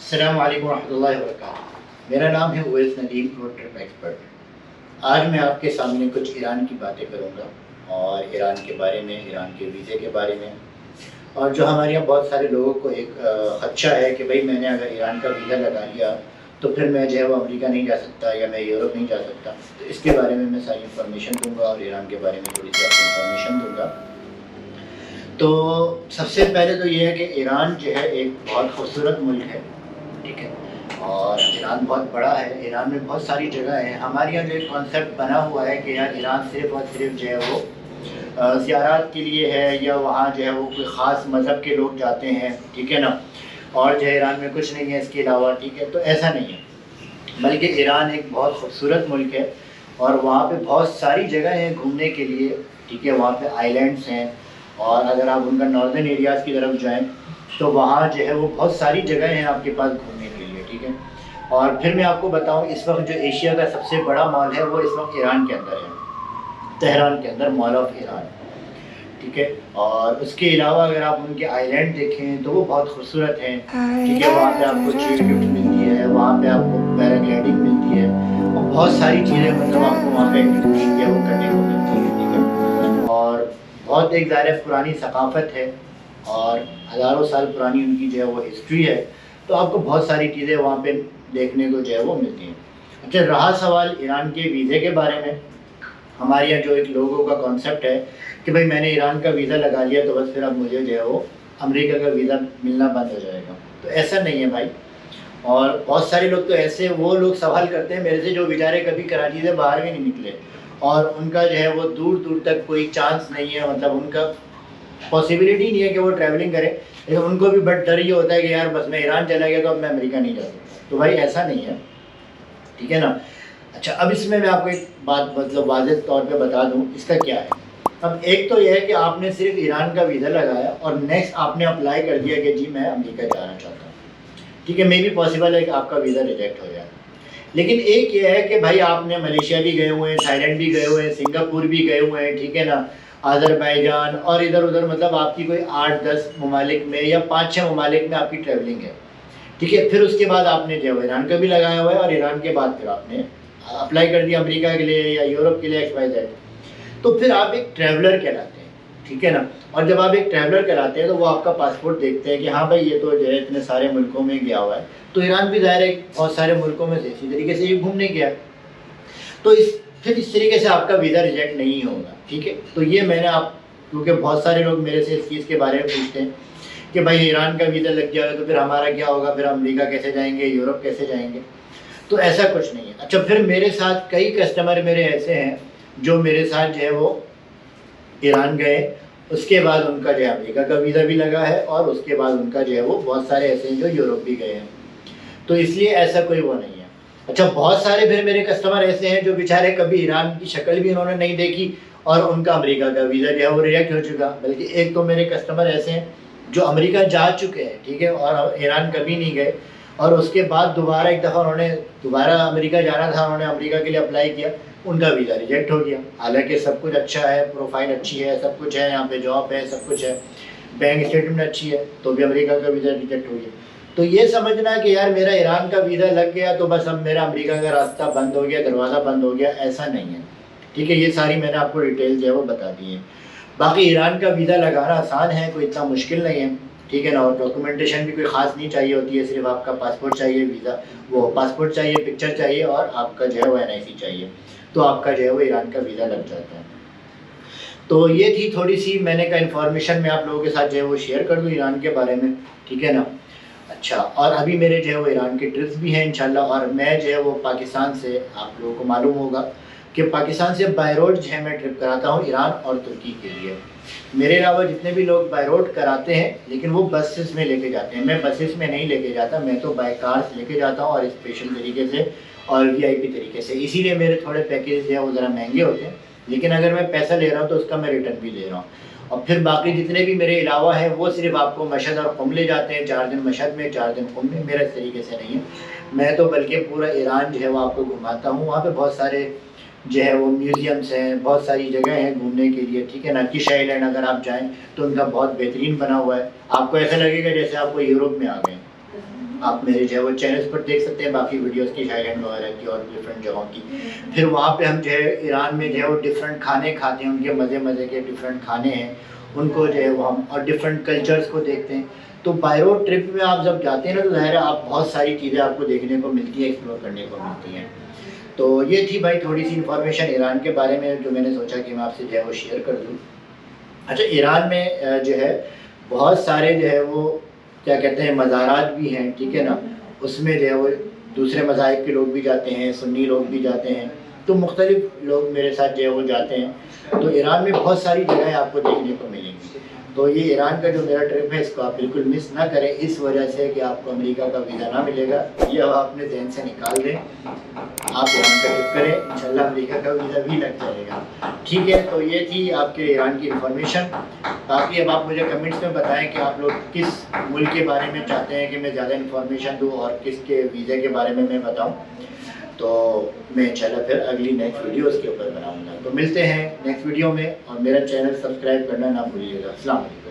अस्सलामु अलैकुम रहमतुल्लाहि व बरकातुहू। मेरा नाम है Uwais Nadeem, road trip expert. आज मैं आपके सामने कुछ ईरान की बातें करूंगा और ईरान के बारे में, ईरान के वीज़े के बारे में। और जो हमारे यहाँ बहुत सारे लोगों को एक खदशा है कि भाई मैंने अगर ईरान का वीज़ा लगा लिया तो फिर मैं जो है वो अमेरिका नहीं जा सकता या मैं यूरोप नहीं जा सकता। तो इसके बारे में मैं सारी इन्फॉर्मेशन दूँगा और ईरान के बारे में थोड़ी सी आपको इन्फॉर्मेशन दूँगा। तो सबसे पहले तो ये है कि ईरान जो है एक बहुत खूबसूरत मुल्क है, ठीक है। और ईरान बहुत बड़ा है, ईरान में बहुत सारी जगह है। हमारे यहाँ जो एक कॉन्सेप्ट बना हुआ है कि यार ईरान सिर्फ़ और सिर्फ जो है वो ज़ियारत के लिए है, या वहाँ जो है वो कोई ख़ास मज़हब के लोग जाते हैं, ठीक है ना। और जो है ईरान में कुछ नहीं है इसके अलावा, ठीक है। तो ऐसा नहीं है, बल्कि ईरान एक बहुत खूबसूरत मुल्क है और वहाँ पे बहुत सारी जगह हैं घूमने के लिए, ठीक है। वहाँ पे आइलैंड्स हैं और अगर आप उनका नॉर्दर्न एरियाज़ की तरफ जाएँ तो वहाँ जो है वो बहुत सारी जगह हैं आपके पास घूमने के लिए, ठीक है। और फिर मैं आपको बताऊँ, इस वक्त जो एशिया का सबसे बड़ा मॉल है वो इस वक्त ईरान के अंदर है, तेहरान के अंदर, मॉल ऑफ ईरान, ठीक है। और उसके अलावा अगर आप उनके आइलैंड देखें तो वो बहुत खूबसूरत हैं, ठीक है। वहाँ पे आपको चील लिफ्ट मिलती है, वहाँ पे आपको पैराग्लाइडिंग मिलती है और बहुत सारी चीज़ें मतलब आपको वहाँ पे एक्टिविटी है वो करने को मिलती है, ठीक है। और बहुत एक ज़ाहिर पुरानी सकाफ़त है और हज़ारों साल पुरानी उनकी जो है वो हिस्ट्री है। तो आपको बहुत सारी चीज़ें वहाँ पे देखने को जो है वो मिलती हैं। अच्छा, रहा सवाल ईरान के वीज़े के बारे में, हमारे यहाँ जो एक लोगों का कॉन्सेप्ट है कि भाई मैंने ईरान का वीज़ा लगा लिया तो बस फिर अब मुझे जो है वो अमेरिका का वीज़ा मिलना बंद हो जाएगा। तो ऐसा नहीं है भाई। और बहुत सारे लोग तो ऐसे वो लोग सवाल करते हैं मेरे से जो बेचारे कभी कराची से बाहर भी नहीं निकले और उनका जो है वो दूर दूर तक कोई चांस नहीं है, मतलब उनका पॉसिबिलिटी नहीं है कि वो ट्रैवलिंग करें, लेकिन उनको भी बट डर ये होता है कि यार बस मैं ईरान चला गया तो अब मैं अमेरिका नहीं जा सकता। तो भाई ऐसा नहीं है, ठीक है ना। अच्छा, अब इसमें मैं आपको एक बात मतलब वाज़ेह तौर पे बता दूं इसका क्या है। अब एक तो यह है कि आपने सिर्फ ईरान का वीज़ा लगाया और नेक्स्ट आपने अप्लाई कर दिया कि जी मैं अमेरिका जाना चाहता हूँ, ठीक है। मे भी पॉसिबल है कि आपका वीज़ा रिजेक्ट हो जाए। लेकिन एक ये है कि भाई आपने मलेशिया भी गए हुए हैं, थाईलैंड भी गए हुए हैं, सिंगापुर भी गए हुए हैं, ठीक है ना, अज़रबैजान और इधर उधर, मतलब आपकी कोई 8-10 ममालिक में या 5-6 ममालिक में आपकी ट्रैवलिंग है, ठीक है। फिर उसके बाद आपने जो ईरान का भी लगाया हुआ है और ईरान के बाद फिर आपने अप्लाई कर दिया अमेरिका के लिए या यूरोप के लिए XYZ। तो फिर आप एक ट्रैवलर कहलाते हैं, ठीक है ना। और जब आप एक ट्रैवलर कहलाते हैं तो वो आपका पासपोर्ट देखते हैं कि हाँ भाई ये तो जो है इतने सारे मुल्कों में गया हुआ है। तो ईरान भी ज़ाहिर है बहुत सारे मुल्कों में से इसी तरीके से ये घूमने गया, तो फिर इस तरीके से आपका वीज़ा रिजेक्ट नहीं होगा, ठीक है। तो ये मैंने आप, क्योंकि बहुत सारे लोग मेरे से इस चीज़ के बारे में पूछते हैं कि भाई ईरान का वीज़ा लग गया तो फिर हमारा क्या होगा, फिर अमेरिका कैसे जाएंगे, यूरोप कैसे जाएंगे। तो ऐसा कुछ नहीं है। अच्छा, फिर मेरे साथ कई कस्टमर मेरे ऐसे हैं जो मेरे साथ जो है वो ईरान गए, उसके बाद उनका जो है अमेरिका का वीज़ा भी लगा है और उसके बाद उनका जो है वो बहुत सारे ऐसे हैं जो यूरोप भी गए हैं। तो इसलिए ऐसा कोई वो नहीं है। अच्छा, बहुत सारे फिर मेरे कस्टमर ऐसे हैं जो बेचारे कभी ईरान की शक्ल भी उन्होंने नहीं देखी और उनका अमेरिका का वीज़ा जो है वो रिजेक्ट हो चुका। बल्कि एक तो मेरे कस्टमर ऐसे हैं जो अमेरिका जा चुके हैं, ठीक है, और ईरान कभी नहीं गए और उसके बाद दोबारा एक दफ़ा उन्होंने दोबारा अमेरिका जाना था, उन्होंने अमेरिका के लिए अप्लाई किया, उनका वीज़ा रिजेक्ट हो गया। हालांकि सब कुछ अच्छा है, प्रोफाइल अच्छी है, सब कुछ है, यहाँ पे जॉब है, सब कुछ है, बैंक स्टेटमेंट अच्छी है, तो भी अमेरिका का वीज़ा रिजेक्ट हो गया। तो ये समझना कि यार मेरा ईरान का वीज़ा लग गया तो बस अब मेरा अमेरिका का रास्ता बंद हो गया, दरवाज़ा बंद हो गया, ऐसा नहीं है, ठीक है। ये सारी मैंने आपको डिटेल जो है वो बता दी है। बाकी ईरान का वीज़ा लगाना आसान है, कोई इतना मुश्किल नहीं है, ठीक है ना। और डॉक्यूमेंटेशन भी कोई ख़ास नहीं चाहिए होती है, सिर्फ आपका पासपोर्ट चाहिए, वीज़ा वो पासपोर्ट चाहिए, पिक्चर चाहिए और आपका जो है वो NIC चाहिए, तो आपका जो है वो ईरान का वीज़ा लग जाता है। तो ये थी थोड़ी सी मैंने कहा इन्फॉर्मेशन मैं आप लोगों के साथ जो है वो शेयर कर दूँ ईरान के बारे में, ठीक है ना। अच्छा, और अभी मेरे जो है वो ईरान के ट्रिप्स भी हैं इंशाल्लाह। और मैं जो है वो पाकिस्तान से, आप लोगों को मालूम होगा कि पाकिस्तान से बाय रोड जो है मैं ट्रिप कराता हूँ ईरान और तुर्की के लिए। मेरे अलावा जितने भी लोग बाय रोड कराते हैं, लेकिन वो बसेस में लेके जाते हैं, मैं बसेस में नहीं लेके जाता, मैं तो बाय कार्स लेके जाता हूँ और स्पेशल तरीके से और VIP तरीके से। इसीलिए मेरे थोड़े पैकेज जो है वो ज़रा महंगे होते हैं, लेकिन अगर मैं पैसा ले रहा हूँ तो उसका मैं रिटर्न भी ले रहा हूँ। और फिर बाकी जितने भी मेरे अलावा हैं वो सिर्फ आपको मशहद और कुम ले जाते हैं, 4 दिन मशहद में, 4 दिन कुम में। मेरा इस तरीके से नहीं है, मैं तो बल्कि पूरा ईरान जो है वो आपको घुमाता हूँ। वहाँ पे बहुत सारे जो है वो म्यूज़ियम्स हैं, बहुत सारी जगह हैं घूमने के लिए, ठीक है ना। किश आइलैंड अगर आप जाएँ तो उनका बहुत बेहतरीन बना हुआ है, आपको ऐसा लगेगा जैसे आप कोई यूरोप में आ गए, आप मेरे जो है वो चैनल्स पर देख सकते हैं, बाकी वीडियोस की, थाईलैंड वगैरह की और डिफरेंट जगहों की। फिर वहाँ पे हम जो है ईरान में जो है वो डिफरेंट खाने खाते हैं, उनके मज़े मज़े के डिफरेंट खाने हैं, उनको जो है वो हम और डिफरेंट कल्चर्स को देखते हैं। तो बाय रोड ट्रिप में आप जब जाते हैं ना, तो ज़ाहिर है आप बहुत सारी चीज़ें आपको देखने को मिलती हैं, एक्सप्लोर करने को मिलती हैं। तो ये थी भाई थोड़ी सी इन्फॉर्मेशन ईरान के बारे में, जो मैंने सोचा कि मैं आपसे जो है वो शेयर कर दूँ। अच्छा, ईरान में जो है बहुत सारे जो है वो क्या कहते हैं मज़ारात भी हैं, ठीक है ना। उसमें जो है वो दूसरे मज़ाहिब के लोग भी जाते हैं, सुन्नी लोग भी जाते हैं, तो मुख्तलिफ लोग मेरे साथ जो है वो जाते हैं। तो ईरान में बहुत सारी जगहें आपको देखने को मिलेंगी। तो ये ईरान का जो मेरा ट्रिप है, इसको आप बिल्कुल मिस ना करें, इस वजह से कि आपको अमेरिका का वीज़ा ना मिलेगा, ये आप अपने जहन से निकाल दें। आप ईरान का ट्रिप करें, इंशाल्लाह अमेरिका का वीज़ा भी लग जाएगा, ठीक है। तो ये थी आपके ईरान की इन्फॉर्मेशन। बाकी अब आप मुझे कमेंट्स में बताएं कि आप लोग किस मुल्क के बारे में चाहते हैं कि मैं ज़्यादा इन्फॉर्मेशन दूँ और किसके वीज़े के बारे में मैं बताऊँ। तो मैं इंशाल्लाह फिर अगली नेक्स्ट वीडियो उसके ऊपर बनाऊँगा। तो मिलते हैं नेक्स्ट वीडियो में, और मेरा चैनल सब्सक्राइब करना ना भूलिएगा। अस्सलाम वालेकुम।